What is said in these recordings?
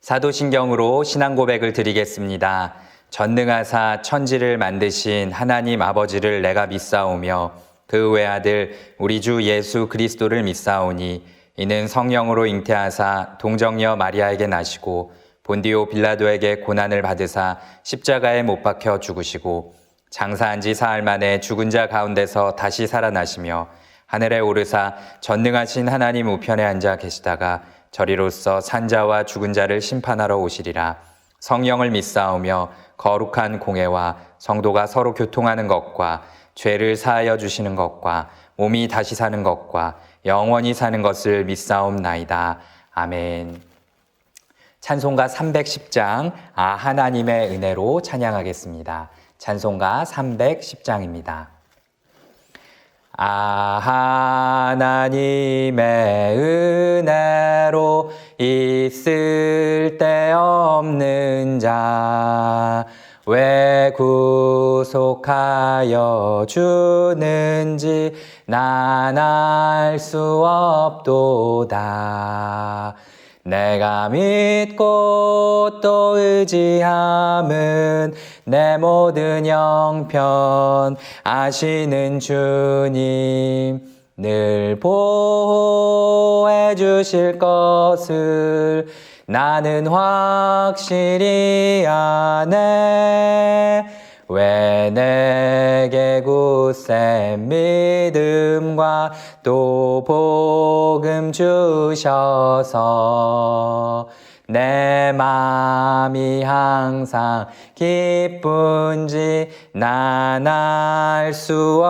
사도신경으로 신앙 고백을 드리겠습니다. 전능하사 천지를 만드신 하나님 아버지를 내가 믿사오며 그 외아들 우리 주 예수 그리스도를 믿사오니 이는 성령으로 잉태하사 동정녀 마리아에게 나시고 본디오 빌라도에게 고난을 받으사 십자가에 못 박혀 죽으시고 장사한 지 사흘 만에 죽은 자 가운데서 다시 살아나시며 하늘에 오르사 전능하신 하나님 우편에 앉아 계시다가 저리로서 산자와 죽은 자를 심판하러 오시리라. 성령을 믿사오며 거룩한 공회와 성도가 서로 교통하는 것과 죄를 사하여 주시는 것과 몸이 다시 사는 것과 영원히 사는 것을 믿사옵나이다. 아멘. 찬송가 310장 하나님의 은혜로 찬양하겠습니다. 찬송가 310장입니다. 하나님의 은혜로 있을 데 없는 자 왜 구속하여 주는지 난 알 수 없도다. 내가 믿고 또 의지함은 내 모든 형편 아시는 주님 늘 보호해 주실 것을 나는 확실히 아네. 왜 내게 굳센 믿음과 또 복음 주셔서 내 맘이 항상 기쁜지 난 알 수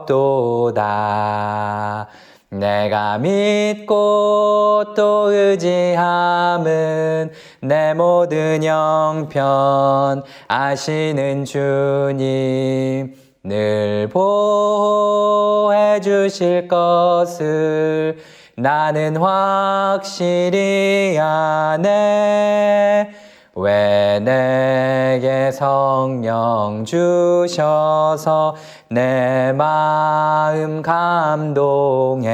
없도다. 내가 믿고 또 의지함은 내 모든 형편 아시는 주님 늘 보호해 주실 것을 나는 확실히 아네. 왜 내게 성령 주셔서 내 마음 감동해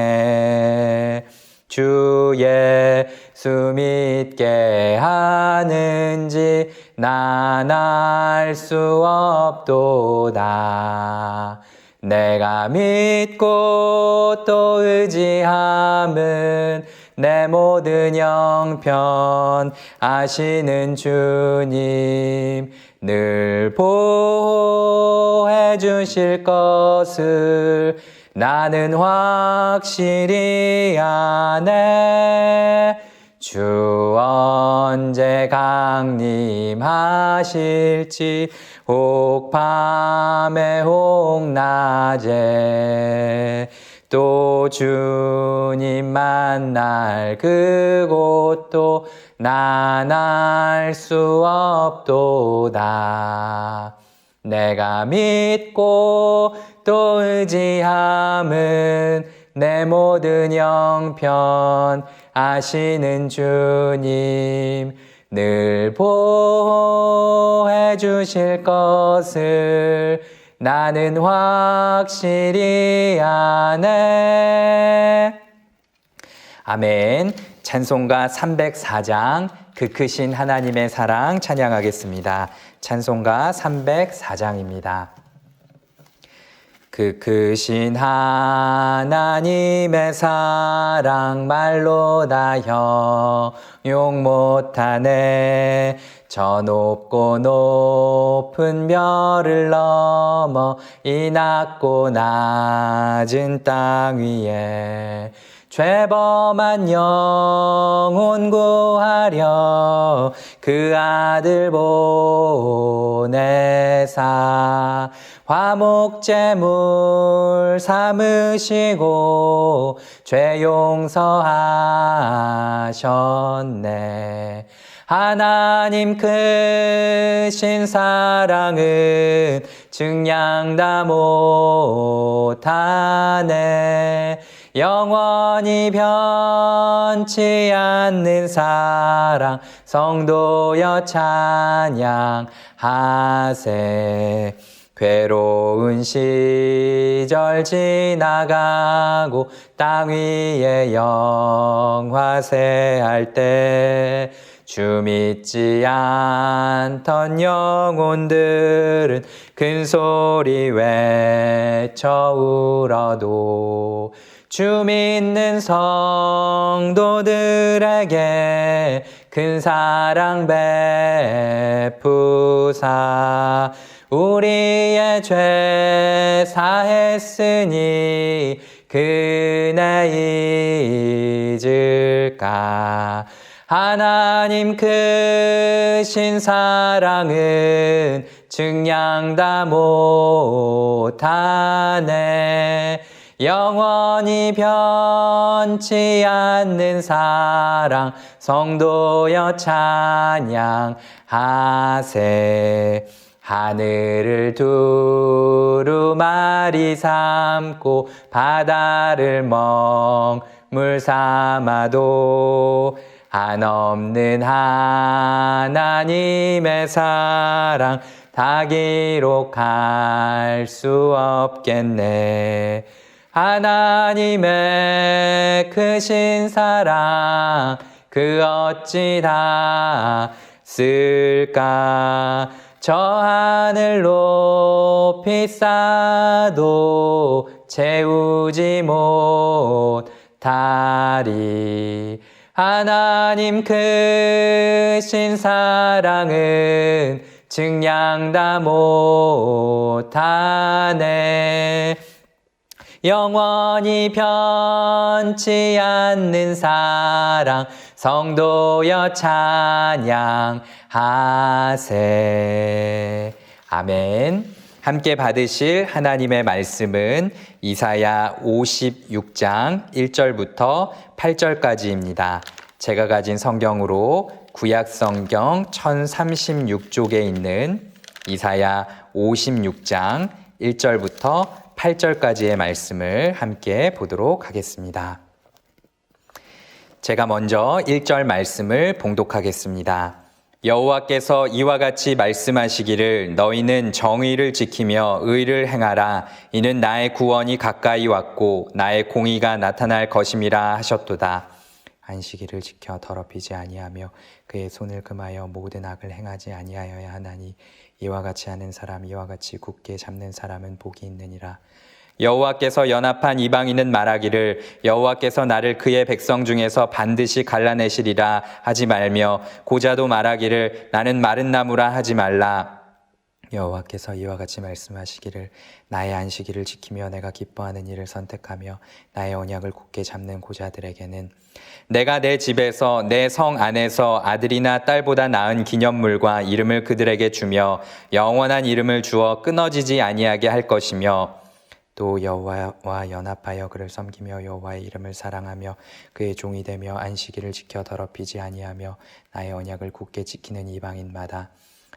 주 예수 믿게 하는지 난 알 수 없도다. 내가 믿고 또 의지함은 내 모든 형편 아시는 주님 늘 보호해 주실 것을 나는 확실히 아네. 주 언제 강림하실지 혹 밤에 혹 낮에 또 주님 만날 그곳도 난 알 수 없도다. 내가 믿고 또 의지함은 내 모든 형편 아시는 주님 늘 보호해 주실 것을 나는 확실히 아네. 아멘. 찬송가 304장 그 크신 하나님의 사랑 찬양하겠습니다. 찬송가 304장입니다. 그 크신 하나님의 사랑 말로 다 형용 못하네. 저 높고 높은 별을 넘어 이 낮고 낮은 땅 위에 죄범한 영혼 구하려 그 아들 보내사 화목제물 삼으시고 죄 용서하셨네. 하나님 크신 사랑은 증량 다 못하네. 영원히 변치 않는 사랑 성도여 찬양하세. 괴로운 시절 지나가고 땅 위에 영화세할 때 주 믿지 않던 영혼들은 큰 소리 외쳐 울어도 주 믿는 성도들에게 큰 사랑 베푸사 우리의 죄 사했으니 그네 잊을까. 하나님 크신 사랑은 증량 다 못하네. 영원히 변치 않는 사랑 성도여 찬양하세. 하늘을 두루마리 삼고 바다를 먹물 삼아도 한없는 하나님의 사랑 다 기록할 수 없겠네. 하나님의 크신 사랑 그 어찌 다 쓸까. 저 하늘 높이 쌓아도 채우지 못하리. 하나님 크신 사랑은 증량 다 못하네. 영원히 변치 않는 사랑 성도여 찬양하세. 아멘. 함께 받으실 하나님의 말씀은 이사야 56장 1절부터 8절까지입니다. 제가 가진 성경으로 구약 성경 1036쪽에 있는 이사야 56장 1절부터 8절까지의 말씀을 함께 보도록 하겠습니다. 제가 먼저 1절 말씀을 봉독하겠습니다. 여호와께서 이와 같이 말씀하시기를 너희는 정의를 지키며 의를 행하라. 이는 나의 구원이 가까이 왔고 나의 공의가 나타날 것임이라 하셨도다. 안식일을 지켜 더럽히지 아니하며 그의 손을 금하여 모든 악을 행하지 아니하여야 하나니 이와 같이 하는 사람 이와 같이 굳게 잡는 사람은 복이 있느니라. 여호와께서 연합한 이방인은 말하기를 여호와께서 나를 그의 백성 중에서 반드시 갈라내시리라 하지 말며 고자도 말하기를 나는 마른 나무라 하지 말라. 여호와께서 이와 같이 말씀하시기를 나의 안식일을 지키며 내가 기뻐하는 일을 선택하며 나의 언약을 굳게 잡는 고자들에게는 내가 내 집에서 내 성 안에서 아들이나 딸보다 나은 기념물과 이름을 그들에게 주며 영원한 이름을 주어 끊어지지 아니하게 할 것이며 또 여호와와 연합하여 그를 섬기며 여호와의 이름을 사랑하며 그의 종이 되며 안식일을 지켜 더럽히지 아니하며 나의 언약을 굳게 지키는 이방인마다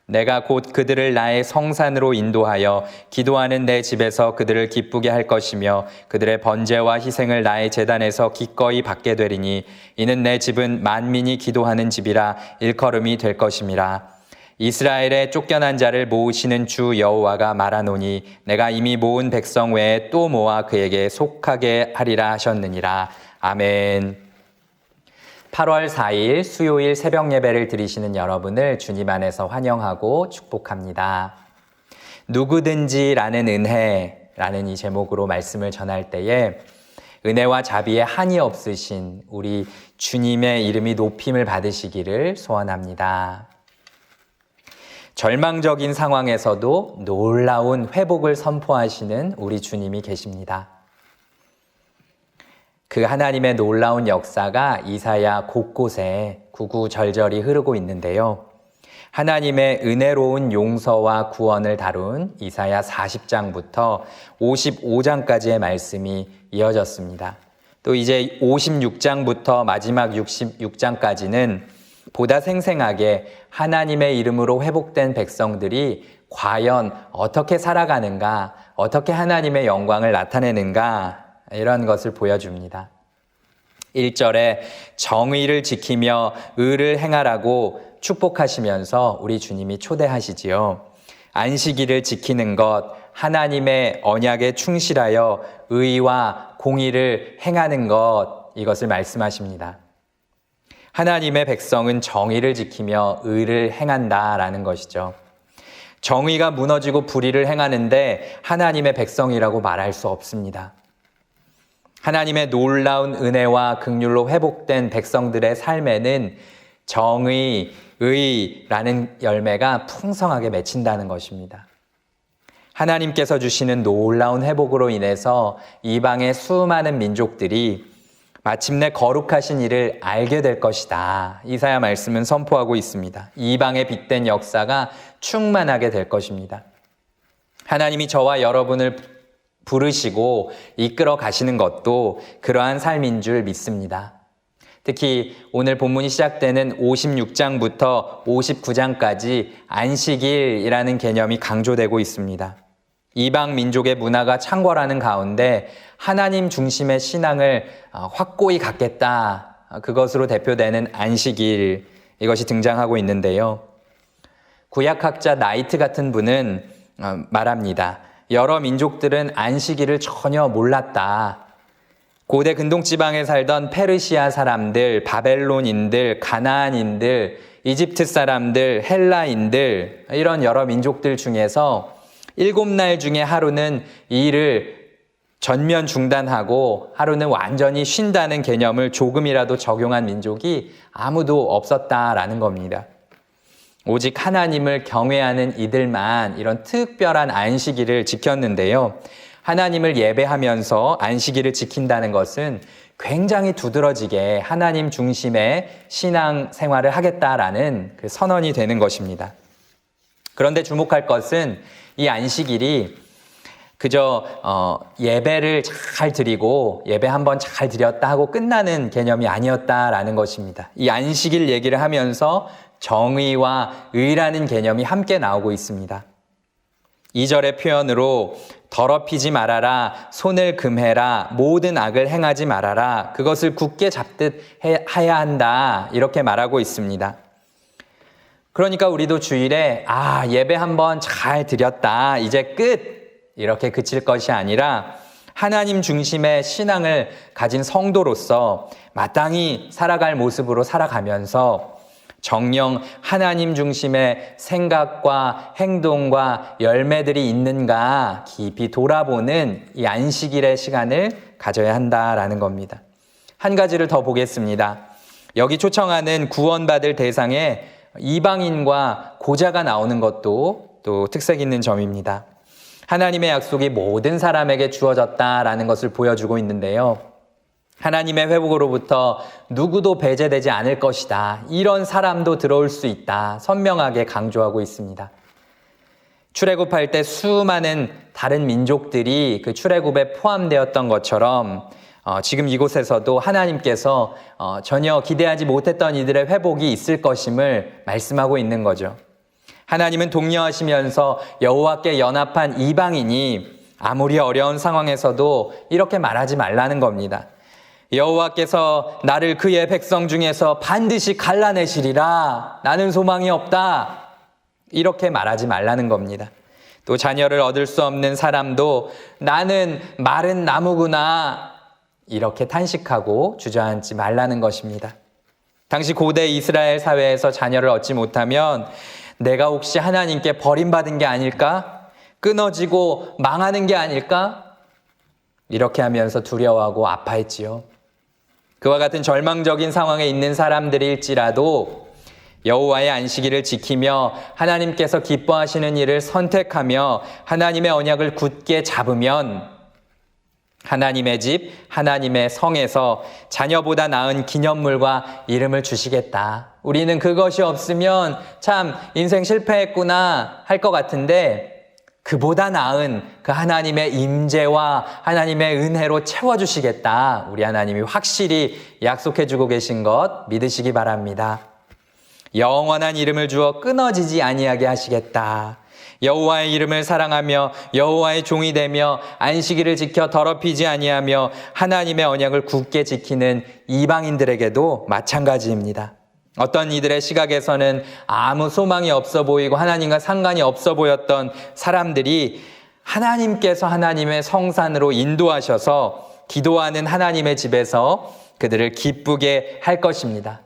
내가 곧 그들을 나의 성산으로 인도하여 기도하는 내 집에서 그들을 기쁘게 할 것이며 그들의 번제와 희생을 나의 제단에서 기꺼이 받게 되리니 이는 내 집은 만민이 기도하는 집이라 일컬음이 될 것임이라. 이스라엘의 쫓겨난 자를 모으시는 주 여호와가 말하노니 내가 이미 모은 백성 외에 또 모아 그에게 속하게 하리라 하셨느니라. 아멘. 8월 4일 수요일 새벽 예배를 드리시는 여러분을 주님 안에서 환영하고 축복합니다. 누구든지라는 은혜라는 이 제목으로 말씀을 전할 때에 은혜와 자비에 한이 없으신 우리 주님의 이름이 높임을 받으시기를 소원합니다. 절망적인 상황에서도 놀라운 회복을 선포하시는 우리 주님이 계십니다. 그 하나님의 놀라운 역사가 이사야 곳곳에 구구절절히 흐르고 있는데요. 하나님의 은혜로운 용서와 구원을 다룬 이사야 40장부터 55장까지의 말씀이 이어졌습니다. 또 이제 56장부터 마지막 66장까지는 보다 생생하게 하나님의 이름으로 회복된 백성들이 과연 어떻게 살아가는가, 어떻게 하나님의 영광을 나타내는가 이런 것을 보여줍니다. 1절에 정의를 지키며 의를 행하라고 축복하시면서 우리 주님이 초대하시지요. 안식일을 지키는 것, 하나님의 언약에 충실하여 의와 공의를 행하는 것, 이것을 말씀하십니다. 하나님의 백성은 정의를 지키며 의를 행한다라는 것이죠. 정의가 무너지고 불의를 행하는데 하나님의 백성이라고 말할 수 없습니다. 하나님의 놀라운 은혜와 긍휼로 회복된 백성들의 삶에는 정의, 의라는 열매가 풍성하게 맺힌다는 것입니다. 하나님께서 주시는 놀라운 회복으로 인해서 이방의 수많은 민족들이 마침내 거룩하신 이를 알게 될 것이다. 이사야 말씀은 선포하고 있습니다. 이방의 빛된 역사가 충만하게 될 것입니다. 하나님이 저와 여러분을 부르시고 이끌어 가시는 것도 그러한 삶인 줄 믿습니다. 특히 오늘 본문이 시작되는 56장부터 59장까지 안식일이라는 개념이 강조되고 있습니다. 이방 민족의 문화가 창궐하는 가운데 하나님 중심의 신앙을 확고히 갖겠다. 그것으로 대표되는 안식일, 이것이 등장하고 있는데요. 구약학자 나이트 같은 분은 말합니다. 여러 민족들은 안식일을 전혀 몰랐다. 고대 근동지방에 살던 페르시아 사람들, 바벨론인들, 가나안인들, 이집트 사람들, 헬라인들, 이런 여러 민족들 중에서 7날 중에 하루는 일을 전면 중단하고 하루는 완전히 쉰다는 개념을 조금이라도 적용한 민족이 아무도 없었다라는 겁니다. 오직 하나님을 경외하는 이들만 이런 특별한 안식일을 지켰는데요. 하나님을 예배하면서 안식일을 지킨다는 것은 굉장히 두드러지게 하나님 중심의 신앙 생활을 하겠다라는 그 선언이 되는 것입니다. 그런데 주목할 것은 이 안식일이 그저 예배를 잘 드리고 예배 한번 잘 드렸다 하고 끝나는 개념이 아니었다라는 것입니다. 이 안식일 얘기를 하면서 정의와 의라는 개념이 함께 나오고 있습니다. 2절의 표현으로 더럽히지 말아라, 손을 금해라, 모든 악을 행하지 말아라, 그것을 굳게 잡듯 해야 한다, 이렇게 말하고 있습니다. 그러니까 우리도 주일에 예배 한번 잘 드렸다, 이제 끝, 이렇게 그칠 것이 아니라 하나님 중심의 신앙을 가진 성도로서 마땅히 살아갈 모습으로 살아가면서 정녕 하나님 중심의 생각과 행동과 열매들이 있는가 깊이 돌아보는 이 안식일의 시간을 가져야 한다라는 겁니다. 한 가지를 더 보겠습니다. 여기 초청하는 구원받을 대상에 이방인과 고자가 나오는 것도 또 특색 있는 점입니다. 하나님의 약속이 모든 사람에게 주어졌다라는 것을 보여주고 있는데요. 하나님의 회복으로부터 누구도 배제되지 않을 것이다. 이런 사람도 들어올 수 있다. 선명하게 강조하고 있습니다. 출애굽할 때 수많은 다른 민족들이 그 출애굽에 포함되었던 것처럼 지금 이곳에서도 하나님께서 전혀 기대하지 못했던 이들의 회복이 있을 것임을 말씀하고 있는 거죠. 하나님은 독려하시면서 여호와께 연합한 이방인이 아무리 어려운 상황에서도 이렇게 말하지 말라는 겁니다. 여호와께서 나를 그의 백성 중에서 반드시 갈라내시리라. 나는 소망이 없다. 이렇게 말하지 말라는 겁니다. 또 자녀를 얻을 수 없는 사람도 나는 마른 나무구나. 이렇게 탄식하고 주저앉지 말라는 것입니다. 당시 고대 이스라엘 사회에서 자녀를 얻지 못하면 내가 혹시 하나님께 버림받은 게 아닐까? 끊어지고 망하는 게 아닐까? 이렇게 하면서 두려워하고 아파했지요. 그와 같은 절망적인 상황에 있는 사람들일지라도 여호와의 안식일을 지키며 하나님께서 기뻐하시는 일을 선택하며 하나님의 언약을 굳게 잡으면 하나님의 집, 하나님의 성에서 자녀보다 나은 기념물과 이름을 주시겠다. 우리는 그것이 없으면 참 인생 실패했구나 할 것 같은데 그보다 나은 그 하나님의 임재와 하나님의 은혜로 채워주시겠다. 우리 하나님이 확실히 약속해주고 계신 것 믿으시기 바랍니다. 영원한 이름을 주어 끊어지지 아니하게 하시겠다. 여호와의 이름을 사랑하며 여호와의 종이 되며 안식일을 지켜 더럽히지 아니하며 하나님의 언약을 굳게 지키는 이방인들에게도 마찬가지입니다. 어떤 이들의 시각에서는 아무 소망이 없어 보이고 하나님과 상관이 없어 보였던 사람들이 하나님께서 하나님의 성산으로 인도하셔서 기도하는 하나님의 집에서 그들을 기쁘게 할 것입니다.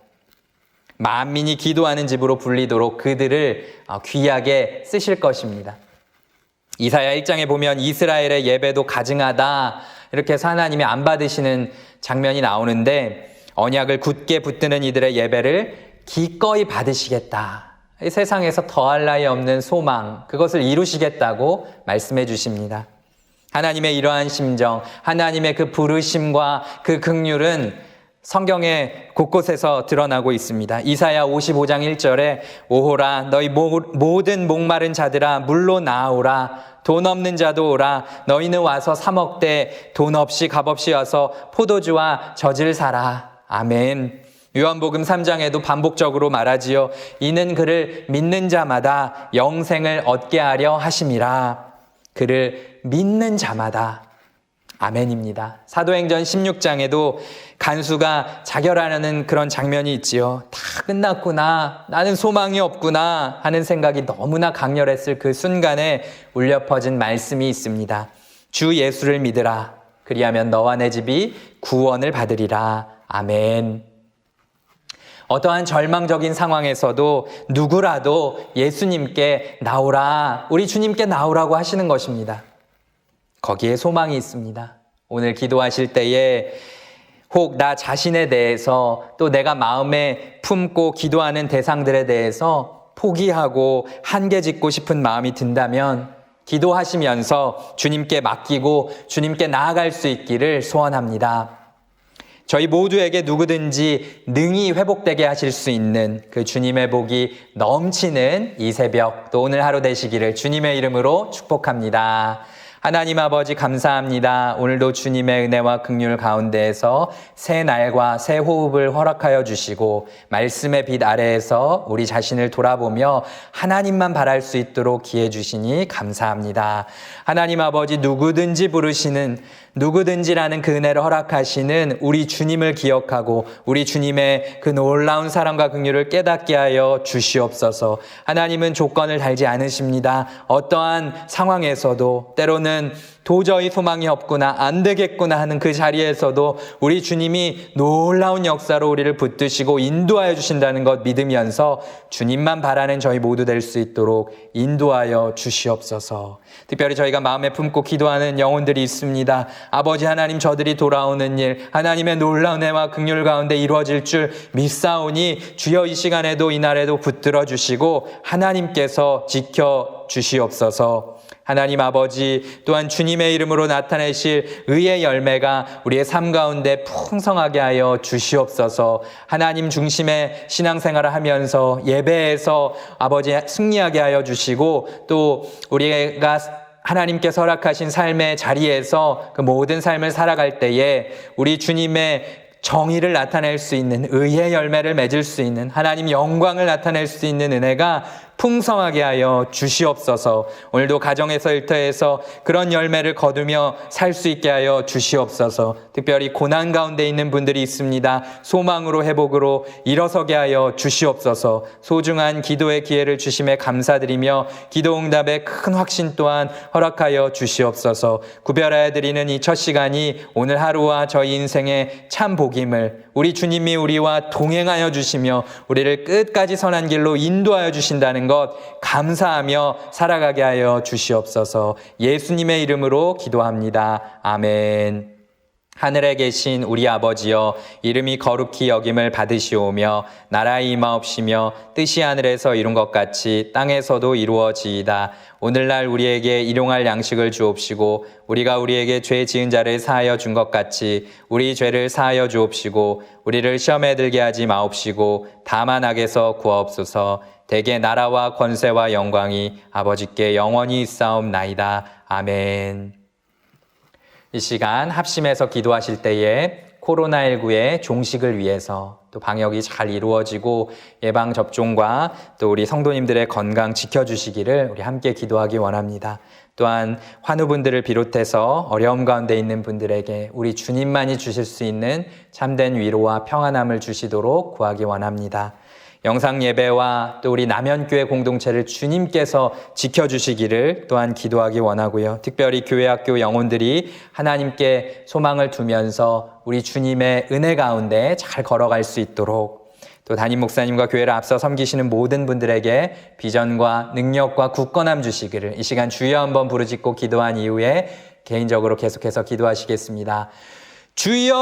만민이 기도하는 집으로 불리도록 그들을 귀하게 쓰실 것입니다. 이사야 1장에 보면 이스라엘의 예배도 가증하다 이렇게 해서 하나님이 안 받으시는 장면이 나오는데 언약을 굳게 붙드는 이들의 예배를 기꺼이 받으시겠다. 이 세상에서 더할 나위 없는 소망, 그것을 이루시겠다고 말씀해 주십니다. 하나님의 이러한 심정, 하나님의 그 부르심과 그 긍휼은 성경의 곳곳에서 드러나고 있습니다. 이사야 55장 1절에 오호라 너희 모든 목마른 자들아 물로 나오라 돈 없는 자도 오라 너희는 와서 사 먹되 돈 없이 값없이 와서 포도주와 젖을 사라. 아멘. 요한복음 3장에도 반복적으로 말하지요. 이는 그를 믿는 자마다 영생을 얻게 하려 하심이라. 그를 믿는 자마다. 아멘입니다. 사도행전 16장에도 간수가 자결하는 그런 장면이 있지요. 다 끝났구나. 나는 소망이 없구나 하는 생각이 너무나 강렬했을 그 순간에 울려 퍼진 말씀이 있습니다. 주 예수를 믿으라. 그리하면 너와 내 집이 구원을 받으리라. 아멘. 어떠한 절망적인 상황에서도 누구라도 예수님께 나오라, 우리 주님께 나오라고 하시는 것입니다. 거기에 소망이 있습니다. 오늘 기도하실 때에 혹 나 자신에 대해서 또 내가 마음에 품고 기도하는 대상들에 대해서 포기하고 한계 짓고 싶은 마음이 든다면 기도하시면서 주님께 맡기고 주님께 나아갈 수 있기를 소원합니다. 저희 모두에게 누구든지 능히 회복되게 하실 수 있는 그 주님의 복이 넘치는 이 새벽 또 오늘 하루 되시기를 주님의 이름으로 축복합니다. 하나님 아버지 감사합니다. 오늘도 주님의 은혜와 긍휼 가운데에서 새 날과 새 호흡을 허락하여 주시고 말씀의 빛 아래에서 우리 자신을 돌아보며 하나님만 바랄 수 있도록 기회 주시니 감사합니다. 하나님 아버지 누구든지 부르시는 누구든지라는 그 은혜를 허락하시는 우리 주님을 기억하고 우리 주님의 그 놀라운 사랑과 긍휼을 깨닫게 하여 주시옵소서. 하나님은 조건을 달지 않으십니다. 어떠한 상황에서도 때로는 도저히 소망이 없구나 안 되겠구나 하는 그 자리에서도 우리 주님이 놀라운 역사로 우리를 붙드시고 인도하여 주신다는 것 믿으면서 주님만 바라는 저희 모두 될 수 있도록 인도하여 주시옵소서. 특별히 저희가 마음에 품고 기도하는 영혼들이 있습니다. 아버지 하나님 저들이 돌아오는 일 하나님의 놀라운 은혜와 긍휼 가운데 이루어질 줄 믿사오니 주여 이 시간에도 이날에도 붙들어 주시고 하나님께서 지켜 주시옵소서. 하나님 아버지 또한 주님의 이름으로 나타내실 의의 열매가 우리의 삶 가운데 풍성하게 하여 주시옵소서. 하나님 중심의 신앙생활을 하면서 예배에서 아버지 승리하게 하여 주시고 또 우리가 하나님께서 허락하신 삶의 자리에서 그 모든 삶을 살아갈 때에 우리 주님의 정의를 나타낼 수 있는 의의 열매를 맺을 수 있는 하나님 영광을 나타낼 수 있는 은혜가 풍성하게 하여 주시옵소서. 오늘도 가정에서 일터에서 그런 열매를 거두며 살 수 있게 하여 주시옵소서. 특별히 고난 가운데 있는 분들이 있습니다. 소망으로 회복으로 일어서게 하여 주시옵소서. 소중한 기도의 기회를 주심에 감사드리며 기도응답의 큰 확신 또한 허락하여 주시옵소서. 구별하여 드리는 이 첫 시간이 오늘 하루와 저희 인생의 참 복임을 우리 주님이 우리와 동행하여 주시며 우리를 끝까지 선한 길로 인도하여 주신다는 것 감사하며 살아가게 하여 주시옵소서. 예수님의 이름으로 기도합니다. 아멘. 하늘에 계신 우리 아버지여 이름이 거룩히 여김을 받으시오며 나라의 임하옵시며 뜻이 하늘에서 이룬 것 같이 땅에서도 이루어지이다. 오늘날 우리에게 일용할 양식을 주옵시고 우리가 우리에게 죄 지은 자를 사하여 준 것 같이 우리 죄를 사하여 주옵시고 우리를 시험에 들게 하지 마옵시고 다만 악에서 구하옵소서. 대개 나라와 권세와 영광이 아버지께 영원히 있사옵나이다. 아멘. 이 시간 합심해서 기도하실 때에 코로나19의 종식을 위해서 또 방역이 잘 이루어지고 예방접종과 또 우리 성도님들의 건강 지켜주시기를 우리 함께 기도하기 원합니다. 또한 환우분들을 비롯해서 어려움 가운데 있는 분들에게 우리 주님만이 주실 수 있는 참된 위로와 평안함을 주시도록 구하기 원합니다. 영상 예배와 또 우리 남현교회 공동체를 주님께서 지켜주시기를 또한 기도하기 원하고요. 특별히 교회 학교 영혼들이 하나님께 소망을 두면서 우리 주님의 은혜 가운데 잘 걸어갈 수 있도록 또 담임 목사님과 교회를 앞서 섬기시는 모든 분들에게 비전과 능력과 굳건함 주시기를 이 시간 주여 한번 부르짖고 기도한 이후에 개인적으로 계속해서 기도하시겠습니다. 주여!